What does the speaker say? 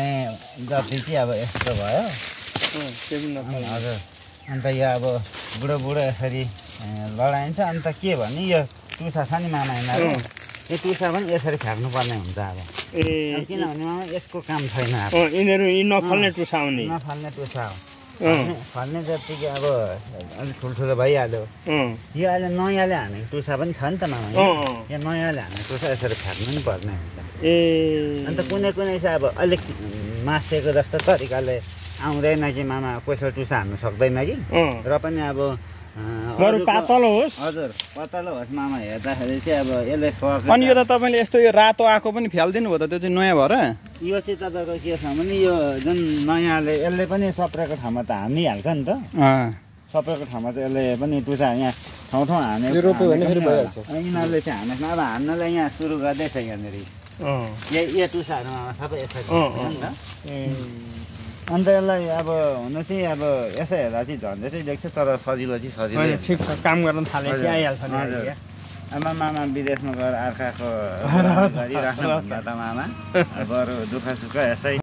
जति चाहिँ अब यस्तो भयो हजुर अन्त यो अब बुढो बुढो यसरी लडाइन्छ अन्त के भने यो टुसा छ नि मामा यिनीहरू यो टुसा पनि यसरी फ्याँक्नु पर्ने हुन्छ अब किनभने मामा यसको काम छैन अब यिनीहरू नफल्ने टुसा हो नि नफल्ने टुसा हो फल्ने जतिकै अब अलिक ठुल्ठुलो भइहाल्यो यो अहिले नयाँले हानेको टुसा पनि छ नि त मामा यो नयाँले हानेको टुसा यसरी फ्याँक्नु नि पर्ने हुन्छ अन्त कुनै कुनै चाहिँ अब अलिक मासेको जस्तो तरिकाले आउँदैन कि मामा कसैले टुसा हान्नु सक्दैन कि र पनि अब पातलो होस् हजुर पातलो होस् मामा हेर्दाखेरि चाहिँ अब यसले सक्छ अनि यो त तपाईँले यस्तो यो रातो आएको पनि फ्याल्दिनु भयो त त्यो चाहिँ नयाँ भएर यो चाहिँ तपाईँको के छ भने यो जुन नयाँले यसले पनि सप्रेको ठाउँमा त हानिहाल्छ नि त सप्रेको ठाउँमा चाहिँ यसले पनि टुसा यहाँ ठाउँ ठाउँ हानेको रोप्यो भने फेरि भइहाल्छ यिनीहरूले चाहिँ हानेको अब हान्नलाई यहाँ सुरु गर्दैछ यहाँनिर यो टुसाहरूमा सबै यसरी अन्त यसलाई अब हुन चाहिँ अब यसो हेर्दा चाहिँ झन्डै चाहिँ देख्छ तर सजिलो चाहिँ सजिलो ठिक छ काम गर्न थालेपछि आइहाल्छ नि अब मामा विदेशमा गएर अर्काको गरिराख्नु भन्दा त मामा बरु दुःख सुख यसै